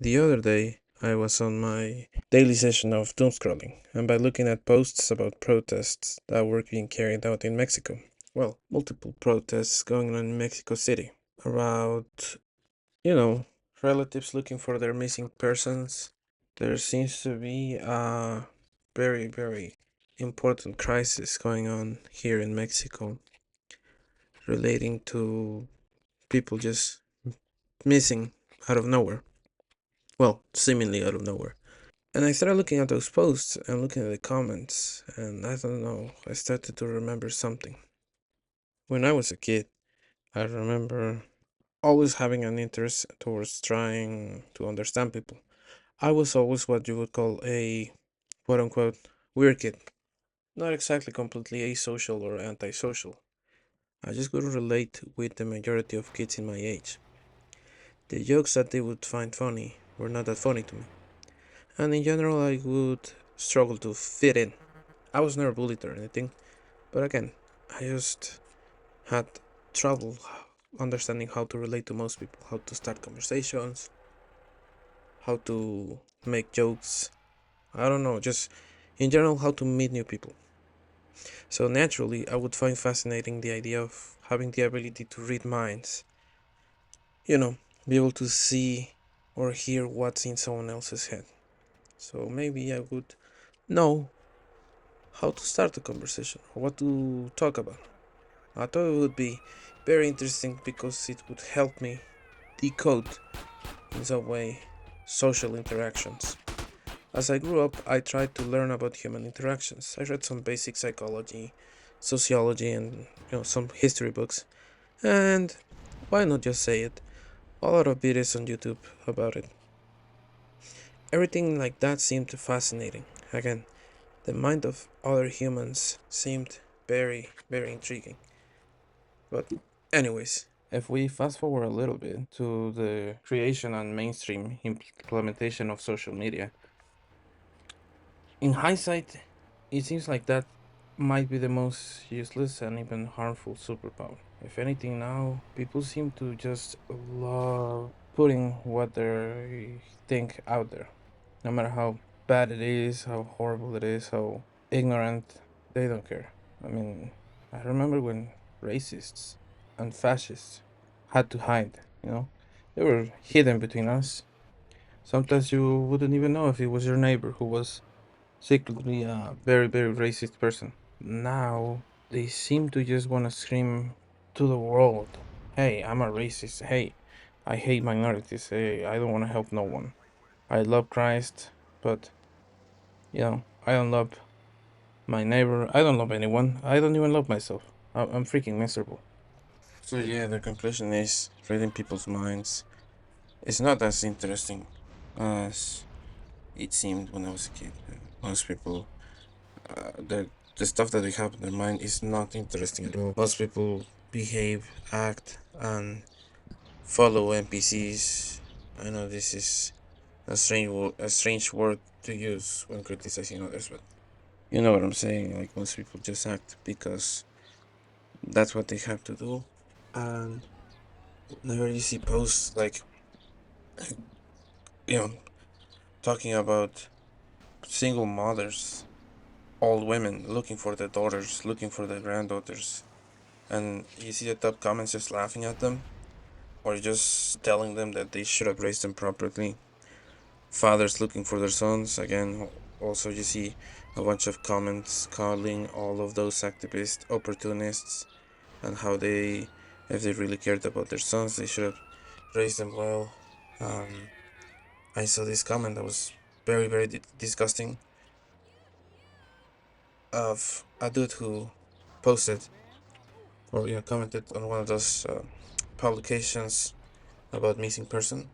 The other day, I was on my daily session of doom scrolling, and by looking at posts about protests that were being carried out in Mexico. Well, multiple protests going on in Mexico City about, you know, relatives looking for their missing persons. There seems to be a very important crisis going on here in Mexico relating to people just missing out of nowhere. Well, seemingly out of nowhere. And I started looking at those posts and looking at the comments, and I don't know, I started to remember something. When I was a kid, I remember always having an interest towards trying to understand people. I was always what you would call a quote unquote weird kid. Not exactly completely asocial or antisocial. I just couldn't relate with the majority of kids in my age. The jokes that they would find funny were not that funny to me. And in general, I would struggle to fit in. I was never bullied or anything, but again, I just had trouble understanding how to relate to most people, how to start conversations, how to make jokes. I don't know, just in general, how to meet new people. So naturally, I would find fascinating the idea of having the ability to read minds, you know, be able to see or hear what's in someone else's head. So maybe I would know how to start a conversation or what to talk about. I thought it would be very interesting because it would help me decode, in some way, social interactions. As I grew up, I tried to learn about human interactions. I read some basic psychology, sociology, and some history books. And why not just say it? A lot of videos on YouTube about it. Everything like that seemed fascinating. Again, the mind of other humans seemed very intriguing. But, anyways, if we fast forward a little bit to the creation and mainstream implementation of social media, in hindsight, it seems like that might be the most useless and even harmful superpower. If anything, now people seem to just love putting what they think out there, no matter how bad it is, how horrible it is, how ignorant, they don't care. I mean, I remember when racists and fascists had to hide, they were hidden between us. Sometimes you wouldn't even know if it was your neighbor who was secretly a very racist person. Now they seem to just want to scream to the world, "Hey, I'm a racist. Hey, I hate minorities. Hey, I don't want to help no one. I love Christ, but I don't love my neighbor. I don't love anyone. I don't even love myself. I'm freaking miserable." So yeah, the conclusion is reading people's minds is not as interesting as it seemed when I was a kid. Most people, the stuff that they have in their mind is not interesting at all. Most people behave, act, and follow NPCs. I know this is a strange word to use when criticizing others, but you know what I'm saying. Like most people just act because that's what they have to do, and whenever you see posts like you know talking about single mothers, old women looking for their daughters, looking for their granddaughters, and you see the top comments just laughing at them or just telling them that they should have raised them properly. Fathers looking for their sons again. Also, you see a bunch of comments calling all of those activists opportunists and how if they really cared about their sons, they should have raised them well. Um, I saw this comment that was very disgusting of a dude who posted or commented on one of those publications about missing person.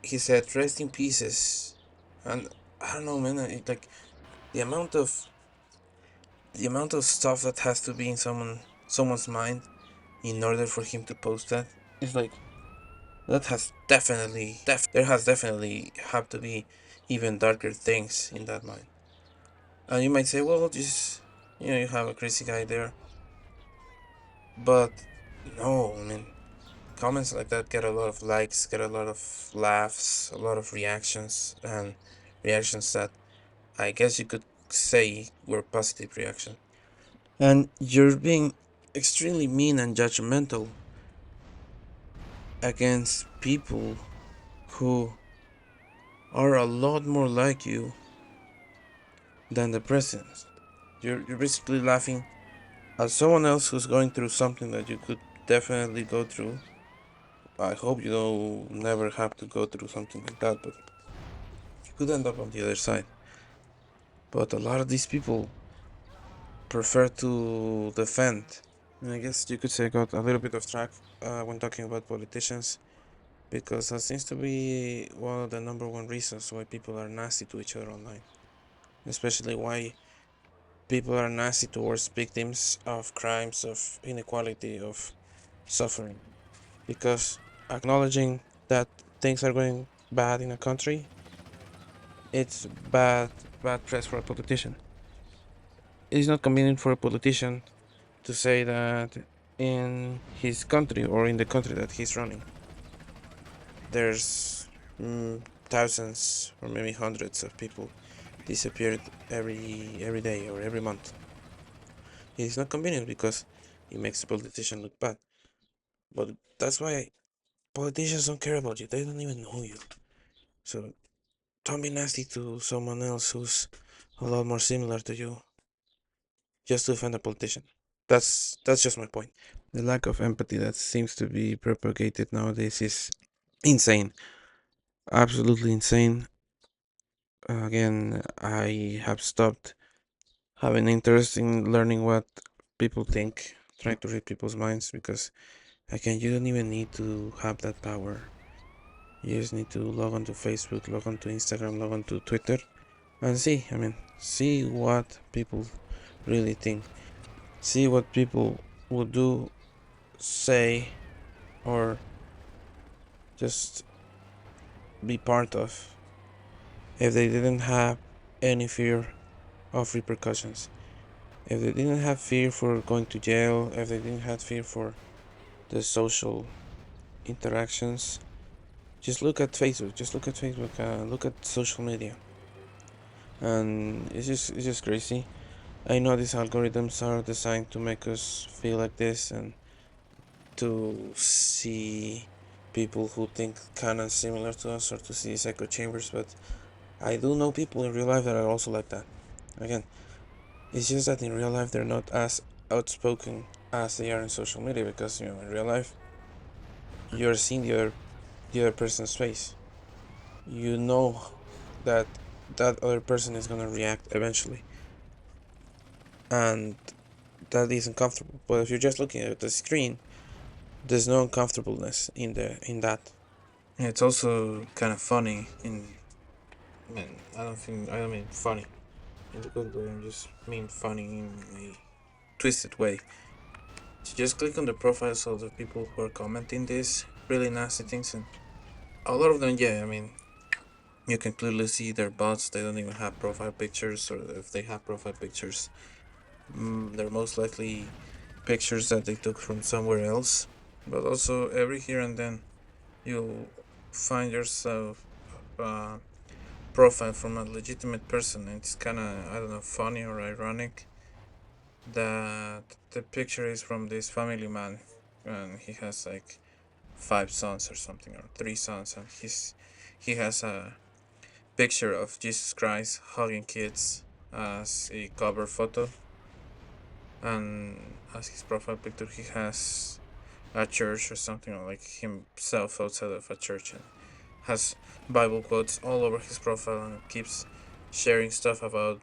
He said, "Rest in pieces," and I don't know, man. Like the amount of stuff that has to be in someone's mind in order for him to post that is like that has there has definitely have to be even darker things in that mind. And you might say, well, just you have a crazy guy there, but no, I mean, comments like that get a lot of likes, get a lot of laughs, a lot of reactions, and reactions that I guess you could say were positive reaction. And you're being extremely mean and judgmental against people who are a lot more like you than the president. You're basically laughing at someone else who's going through something that you could definitely go through. I hope you don't never have to go through something like that, but you could end up on the other side. But a lot of these people prefer to defend. And I guess you could say I got a little bit of track when talking about politicians, because that seems to be one of the number one reasons why people are nasty to each other online. Especially why people are nasty towards victims of crimes, of inequality, of suffering. Because acknowledging that things are going bad in a country, it's bad press for a politician. It's not convenient for a politician to say that in his country or in the country that he's running, there's thousands or maybe hundreds of people disappeared every day or every month. It's not convenient because it makes the politician look bad. But that's why politicians don't care about you. They don't even know you. So don't be nasty to someone else who's a lot more similar to you just to offend a politician. That's just my point. The lack of empathy that seems to be propagated nowadays is insane. Absolutely insane. Again, I have stopped having interest in learning what people think, trying to read people's minds, because again, you don't even need to have that power. You just need to log on to Facebook, log on to Instagram, log on to Twitter, and see what people really think. See what people would do, say, or just be part of if they didn't have any fear of repercussions. If they didn't have fear for going to jail, if they didn't have fear for the social interactions, just look at Facebook. Just look at Facebook. Look at social media, and it's just crazy. I know these algorithms are designed to make us feel like this and to see people who think kind of similar to us or to see these echo chambers, but I do know people in real life that are also like that. Again, it's just that in real life they're not as outspoken as they are in social media, because in real life you're seeing the other person's face. You know that that other person is gonna react eventually, and that is uncomfortable. But if you're just looking at the screen, there's no uncomfortableness in that. It's also kind of funny I don't mean funny in the good way. I just mean funny in a twisted way. So just click on the profiles of the people who are commenting these really nasty things, and a lot of them, yeah, you can clearly see their bots. They don't even have profile pictures, or if they have profile pictures, they're most likely pictures that they took from somewhere else. But also, every here and then, you'll find yourself profile from a legitimate person. It's kind of, I don't know, funny or ironic that the picture is from this family man, and he has like 5 sons or something, or 3 sons, and he has a picture of Jesus Christ hugging kids as a cover photo, and as his profile picture he has a church or something, or like himself outside of a church, and has Bible quotes all over his profile, and keeps sharing stuff about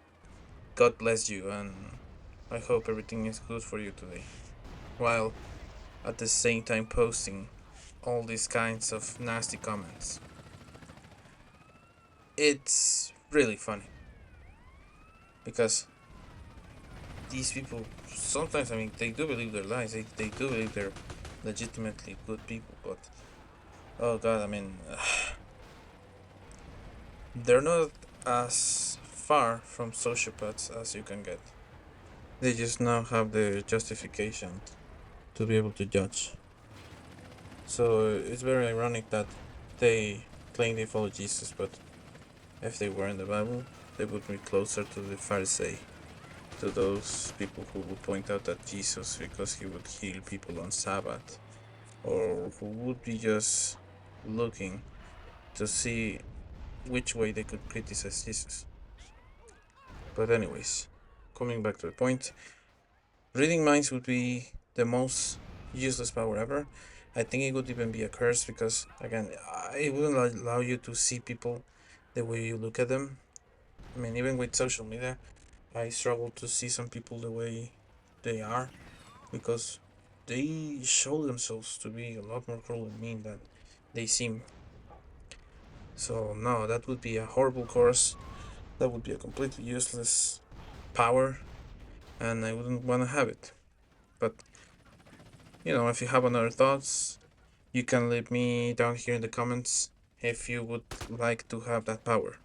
God bless you and I hope everything is good for you today, while at the same time posting all these kinds of nasty comments. It's really funny because these people sometimes, they do believe their lies, they do believe they're legitimately good people, but oh god, they're not as far from sociopaths as you can get. They just now have the justification to be able to judge. So it's very ironic that they claim they follow Jesus, but if they were in the Bible, they would be closer to the Pharisee, to those people who would point out that Jesus, because he would heal people on Sabbath, or who would be just looking to see which way they could criticize Jesus. But anyways, coming back to the point, reading minds would be the most useless power ever. I think it would even be a curse because, again, it wouldn't allow you to see people the way you look at them. I mean, even with social media, I struggle to see some people the way they are because they show themselves to be a lot more cruel and mean than they seem. So, no, that would be a horrible course. That would be a completely useless power, and I wouldn't want to have it. But, if you have another thoughts, you can leave me down here in the comments if you would like to have that power.